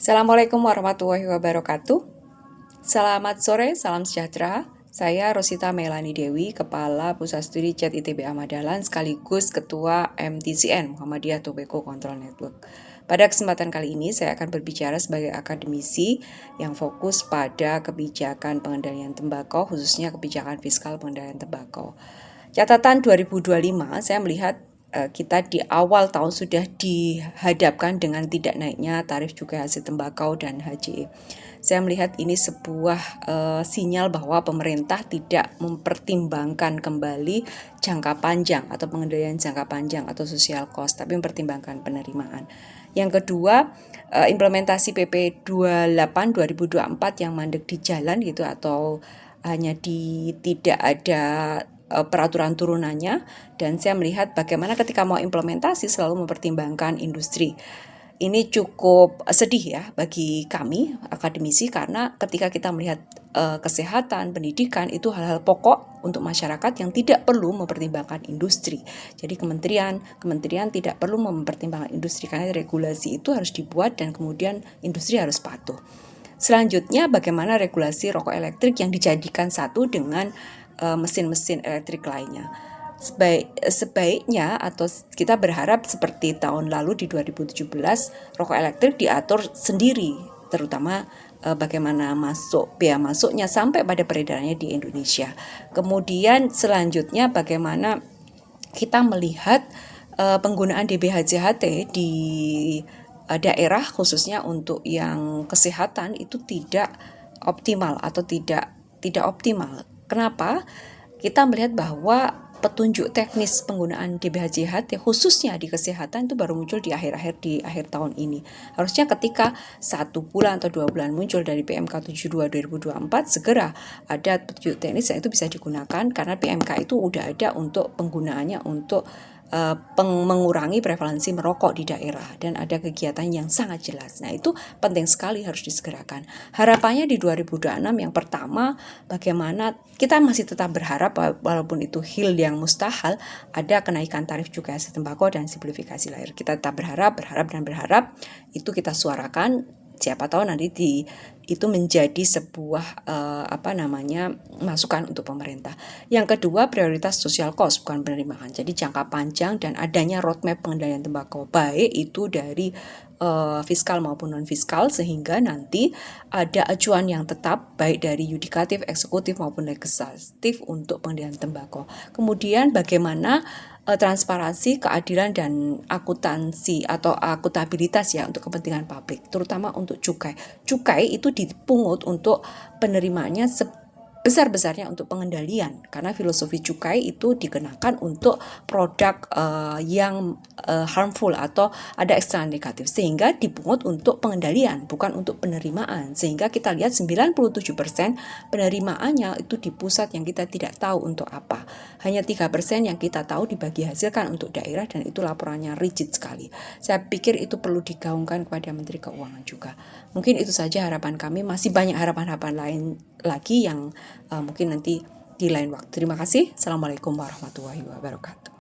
Assalamualaikum warahmatullahi wabarakatuh. Selamat sore, salam sejahtera. Saya Rosita Melani Dewi, Kepala Pusat Studi CET ITB Ahmad Dahlan sekaligus Ketua MTCN Muhammadiyah Tobacco Control Network. Pada kesempatan kali ini saya akan berbicara sebagai akademisi yang fokus pada kebijakan pengendalian tembakau, khususnya kebijakan fiskal pengendalian tembakau. Catatan 2025, saya melihat kita di awal tahun sudah dihadapkan dengan tidak naiknya tarif cukai hasil tembakau dan HJE. Saya melihat ini sebuah sinyal bahwa pemerintah tidak mempertimbangkan kembali jangka panjang atau pengendalian jangka panjang atau social cost, tapi mempertimbangkan penerimaan. Yang kedua, implementasi PP 28 2024 yang mandek di jalan gitu atau hanya tidak ada peraturan turunannya, dan saya melihat bagaimana ketika mau implementasi selalu mempertimbangkan industri. Ini cukup sedih ya bagi kami akademisi, karena ketika kita melihat kesehatan, pendidikan itu hal-hal pokok untuk masyarakat yang tidak perlu mempertimbangkan industri. Jadi kementerian tidak perlu mempertimbangkan industri karena regulasi itu harus dibuat dan kemudian industri harus patuh. Selanjutnya, bagaimana regulasi rokok elektrik yang dijadikan satu dengan mesin-mesin elektrik lainnya. Sebaiknya atau kita berharap seperti tahun lalu di 2017 rokok elektrik diatur sendiri, terutama bagaimana biaya masuknya sampai pada peredarannya di Indonesia. Kemudian selanjutnya bagaimana kita melihat penggunaan DBHJHT di daerah khususnya untuk yang kesehatan itu tidak optimal atau tidak optimal. Kenapa? Kita melihat bahwa petunjuk teknis penggunaan DBHJHT khususnya di kesehatan itu baru muncul di akhir tahun ini. Harusnya ketika 1 bulan atau 2 bulan muncul dari PMK 72 2024 segera ada petunjuk teknis yang itu bisa digunakan, karena PMK itu udah ada untuk penggunaannya untuk mengurangi prevalensi merokok di daerah dan ada kegiatan yang sangat jelas. Nah, itu penting sekali harus disegerakan. Harapannya di 2026 yang pertama, bagaimana kita masih tetap berharap walaupun itu hil yang mustahil, ada kenaikan tarif cukai hasil tembakau dan simplifikasi lahir. Kita tetap berharap itu kita suarakan. Siapa tahu nanti itu menjadi sebuah masukan untuk pemerintah. Yang kedua, prioritas social cost bukan penerimaan. Jadi jangka panjang dan adanya roadmap pengendalian tembakau baik itu dari fiskal maupun non fiskal, sehingga nanti ada acuan yang tetap baik dari yudikatif, eksekutif maupun legislatif untuk pengendalian tembakau. Kemudian bagaimana transparansi, keadilan dan akuntansi atau akuntabilitas ya untuk kepentingan publik, terutama untuk cukai. Cukai itu dipungut untuk penerimaannya besar-besarnya untuk pengendalian, karena filosofi cukai itu dikenakan untuk produk yang harmful atau ada eksternal negatif, sehingga dipungut untuk pengendalian bukan untuk penerimaan, sehingga kita lihat 97% penerimaannya itu di pusat yang kita tidak tahu untuk apa, hanya 3% yang kita tahu dibagi hasilkan untuk daerah, dan itu laporannya rigid sekali. Saya pikir itu perlu digaungkan kepada Menteri Keuangan juga. Mungkin itu saja harapan kami, masih banyak harapan-harapan lain lagi yang mungkin nanti di lain waktu. Terima kasih. Assalamualaikum warahmatullahi wabarakatuh.